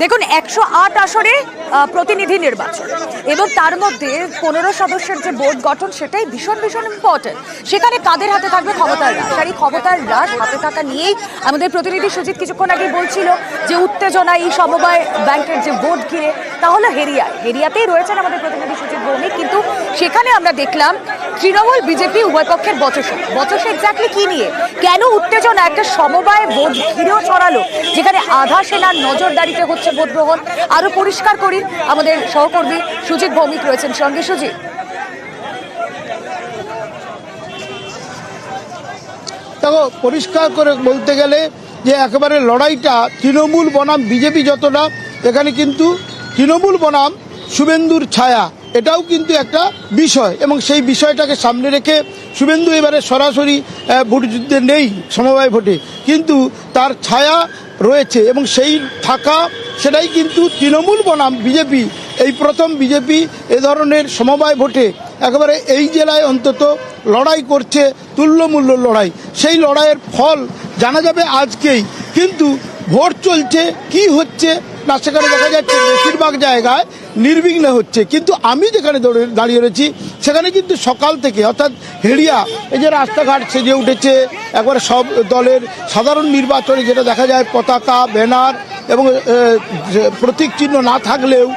দেখুন 108 আসনে প্রতিনিধি নির্বাচন এবং তার মধ্যে 15 সদস্যের যে বোর্ড গঠন সেটাই ভীষণ ভীষণ ইম্পর্টেন্ট। সেখানে কাদের হাতে থাকবে ক্ষমতার রাশ, আর এই ক্ষমতার রাশ হাতে থাকা নিয়েই আমাদের প্রতিনিধি সুজিত কিছুক্ষণ আগেই বলছিল যে উত্তেজনা এই সমবায় ব্যাংকের যে বোর্ড ঘিরে, তাহলে হেরিয়াতেই রয়েছেন আমাদের প্রতিনিধি সুজিত ভৌমিক। কিন্তু সেখানে আমরা দেখলাম তৃণমূল বিজেপি উভয় পক্ষের বচসা এক্স্যাক্টলি কি নিয়ে, কেন উত্তেজনা একটা সমবায় ভোট ঘিরেও ছড়ালো যেখানে আধা সেনার নজরদারিতে হচ্ছে ভোট গ্রহণ। আরো পরিষ্কার করি, আমাদের সহকর্মী সুজিত ভৌমিক রয়েছেন সঙ্গে। সুজিত, দেখো, পরিষ্কার করে বলতে গেলে যে একেবারে লড়াইটা তৃণমূল বনাম বিজেপি যতটা, এখানে কিন্তু তৃণমূল বনাম শুভেন্দুর ছায়া, এটাও কিন্তু একটা বিষয়, এবং সেই বিষয়টাকে সামনে রেখে শুভেন্দু এবারে সরাসরি ভোট যুদ্ধে নেই সমবায় ভোটে, কিন্তু তার ছায়া রয়েছে এবং সেই থাকা সেটাই কিন্তু তৃণমূল বনাম বিজেপি। এই প্রথম বিজেপি এ ধরনের সমবায় ভোটে একেবারে এই জেলায় অন্তত লড়াই করছে, তুল্যমূল্য লড়াই। সেই লড়াইয়ের ফল জানা যাবে আজকেই, কিন্তু ভোট চলছে কি হচ্ছে না সেখানে দেখা যাচ্ছে বেশিরভাগ জায়গায় নির্বিঘ্নে হচ্ছে। কিন্তু আমি যেখানে দাঁড়িয়ে রয়েছি সেখানে কিন্তু সকাল থেকে, অর্থাৎ হেরিয়া, এই যে রাস্তাঘাট সেজে উঠেছে একবারে সব দলের সাধারণ নির্বাচনে যেটা দেখা যায় পতাকা, ব্যানার এবং প্রতীক চিহ্ন না থাকলেও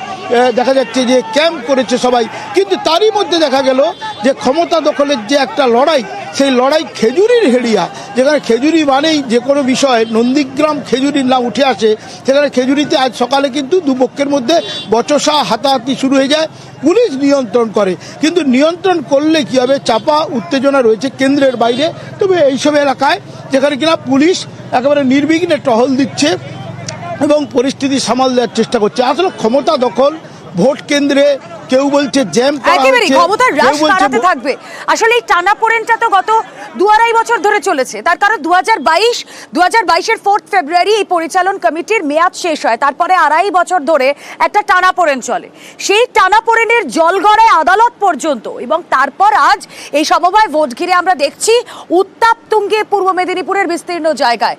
দেখা যাচ্ছে যে ক্যাম্প করেছে সবাই। কিন্তু তারই মধ্যে দেখা গেল যে ক্ষমতা দখলের যে একটা লড়াই, সেই লড়াই খেজুরির হেরিয়া, যেখানে খেজুরি মানেই যে কোনো বিষয়, নন্দীগ্রাম খেজুরির নাম উঠে আসে, সেখানে খেজুরিতে আজ সকালে কিন্তু দুপক্ষের মধ্যে বচসা হাতাহাতি শুরু হয়ে যায়। পুলিশ নিয়ন্ত্রণ করে, কিন্তু নিয়ন্ত্রণ করলে কী হবে, চাপা উত্তেজনা রয়েছে কেন্দ্রের বাইরে। তবে এইসব এলাকায় যেখানে কিনা পুলিশ একেবারে নির্বিঘ্নে টহল দিচ্ছে এবং পরিস্থিতি সামাল দেওয়ার চেষ্টা করছে। আসলে ক্ষমতা দখল ভোট কেন্দ্রে, কেউ বলছে জ্যাম করা হচ্ছে, ক্ষমতার রাশ বাড়াতে থাকবে। আসলে এই টানাপোড়েনটা তো গত 2-2.5 বছর ধরে চলেছে। তার কারণ 2022-এর 4 ফেব্রুয়ারি এই পরিচালন কমিটির মেয়াদ শেষ হয়, তারপরে 2.5 বছর ধরে একটা টানাপোড়েন চলে। সেই টানাপোড়েনের জলগড়ায় আদালত পর্যন্ত, এবং তারপর আজ এই সমবায় ভোট ঘিরে আমরা দেখছি উত্তাপ তুঙ্গে পূর্ব মেদিনীপুরের বিস্তীর্ণ জায়গায়।